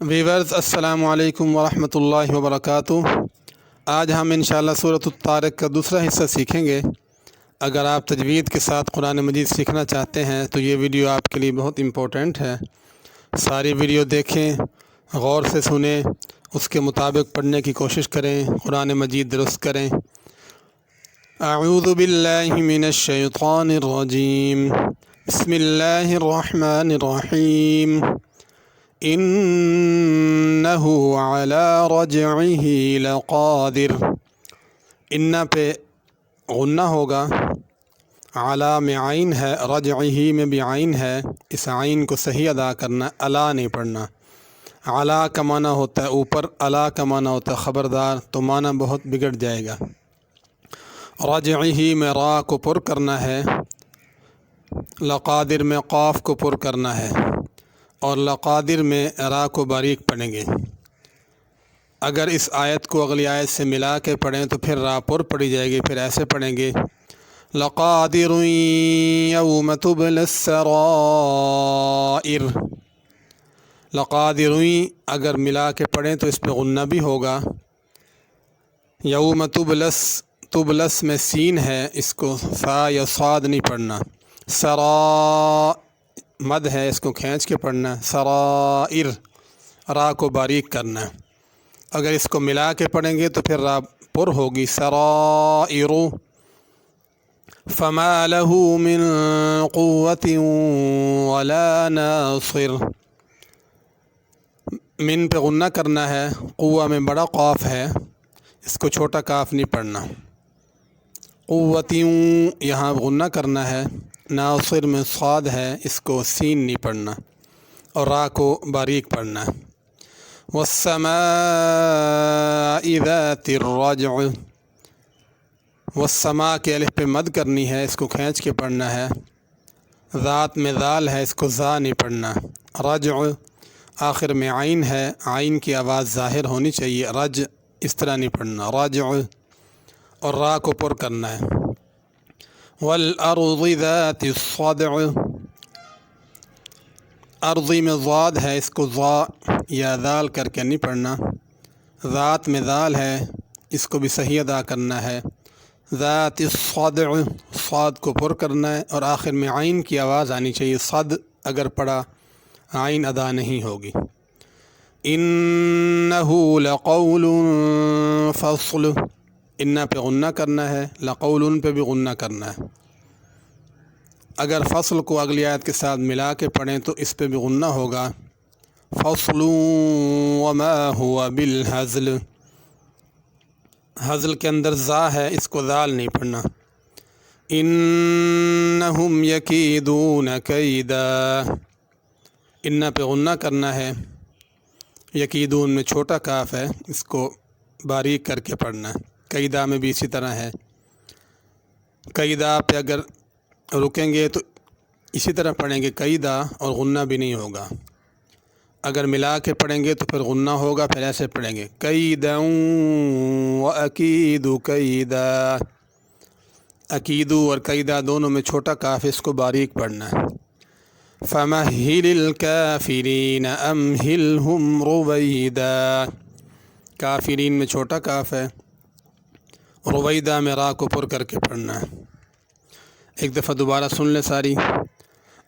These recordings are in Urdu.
ویورز السلام علیکم ورحمۃ اللہ وبرکاتہ۔ آج ہم انشاءاللہ سورۃ الطارق کا دوسرا حصہ سیکھیں گے۔ اگر آپ تجوید کے ساتھ قرآن مجید سیکھنا چاہتے ہیں تو یہ ویڈیو آپ کے لیے بہت امپورٹنٹ ہے۔ ساری ویڈیو دیکھیں، غور سے سنیں، اس کے مطابق پڑھنے کی کوشش کریں، قرآن مجید درست کریں۔ اعوذ باللہ من الشیطان الرجیم، بسم اللہ الرحمن الرحیم۔ انہ علی رجعہ لقادر، انہ پہ غنہ ہوگا، علی میں عین ہے، رجعہ میں بھی عین ہے، اس عین کو صحیح ادا کرنا، علی نہیں پڑھنا۔ علی کا معنی ہوتا ہے اوپر، علی کا معنی ہوتا ہے خبردار، تو معنی بہت بگڑ جائے گا۔ رجعہ میں را کو پر کرنا ہے، لقادر میں قاف کو پر کرنا ہے، اور لقادر میں را کو باریک پڑھیں گے۔ اگر اس آیت کو اگلی آیت سے ملا کے پڑھیں تو پھر را پر پڑھی جائے گی، پھر ایسے پڑھیں گے لقادر یوم تبلی السرائر۔ لقادر اگر ملا کے پڑھیں تو اس پہ غنہ بھی ہوگا۔ یوم تبلس، تبلس میں سین ہے، اس کو فا یا صاد نہیں پڑھنا۔ سرا مد ہے، اس کو کھینچ کے پڑھنا ہے۔ سرائر، را کو باریک کرنا ہے۔ اگر اس کو ملا کے پڑھیں گے تو پھر را پر ہوگی، سرائر۔ فما له من قوة ولا ناصر، من پہ غنہ کرنا ہے، قوہ میں بڑا قاف ہے، اس کو چھوٹا کاف نہیں پڑھنا۔ قوتیوں یہاں غنہ کرنا ہے، ناصر میں صاد ہے، اس کو سین نہیں پڑھنا، اور را کو باریک پڑھنا ہے۔ والسماء ذات الرجع، والسماء کے الف پہ مد کرنی ہے، اس کو کھینچ کے پڑھنا ہے۔ ذات میں ذال ہے، اس کو ذا نہیں پڑھنا۔ رجع آخر میں عین ہے، عین کی آواز ظاہر ہونی چاہیے، رج اس طرح نہیں پڑھنا، رجع، اور را کو پر کرنا ہے۔ والارض ذات الصدع، ارضی میں ضاد ہے، اس کو ضا یا ذال کر کے نہیں پڑھنا۔ ذات میں ذال ہے، اس کو بھی صحیح ادا کرنا ہے۔ ذات الصدع، صاد کو پر کرنا ہے، اور آخر میں عین کی آواز آنی چاہیے، صد اگر پڑھا عین ادا نہیں ہوگی۔ انہ لقول فصل، انہ پہ غنہ کرنا ہے، لقول پہ بھی غنہ کرنا ہے۔ اگر فصل کو اگلی آیت کے ساتھ ملا کے پڑھیں تو اس پہ بھی غنہ ہوگا، فصل وما هو بالہزل، ہزل کے اندر زا ہے، اس کو ذال نہیں پڑھنا۔ انہم یکیدون کیدا، انہ پہ غنہ کرنا ہے، یکیدون میں چھوٹا کاف ہے، اس کو باریک کر کے پڑھنا ہے۔ کیدا میں بھی اسی طرح ہے، کیدا پہ اگر رکیں گے تو اسی طرح پڑھیں گے کیدا، اور غنہ بھی نہیں ہوگا۔ اگر ملا کے پڑھیں گے تو پھر غنہ ہوگا، پھر ایسے پڑھیں گے کیدا واکید کیدا۔ اکیدو اور کیدا دونوں میں چھوٹا کاف، اس کو باریک پڑھنا ہے۔ فمہل الکافرین امہلہم رویدا، کافرین میں چھوٹا کاف ہے، رویدا میں را کو پر کر کے پڑھنا ہے۔ ایک دفعہ دوبارہ سن لیں ساری۔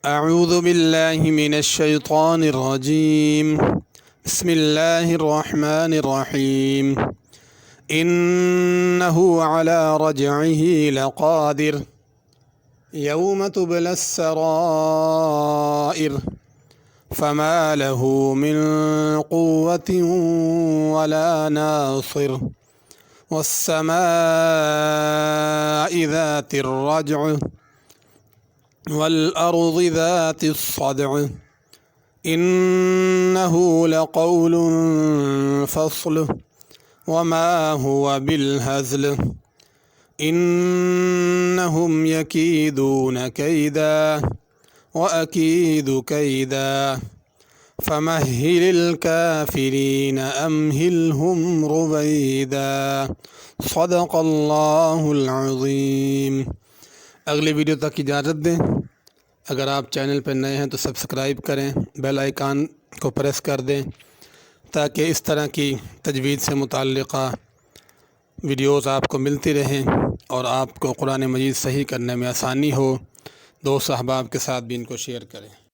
اعوذ باللہ من الشیطان الرجیم، بسم اللہ الرحمن الرحیم۔ انہ علی رجعہ لقادر یوم تبلی السرائر فما له من قوة ولا ناصر والسماء ذات الرجع والأرض ذات الصدع إنه لقول فصل وما هو بالهزل إنهم يكيدون كيدا وأكيد كيدا فمهل الكافرين أمهلهم رويدا صدق اللہ العظیم۔ اگلی ویڈیو تک اجازت دیں۔ اگر آپ چینل پہ نئے ہیں تو سبسکرائب کریں، بیل آئیکن کو پریس کر دیں تاکہ اس طرح کی تجوید سے متعلقہ ویڈیوز آپ کو ملتی رہیں اور آپ کو قرآن مجید صحیح کرنے میں آسانی ہو۔ دوست احباب کے ساتھ بھی ان کو شیئر کریں۔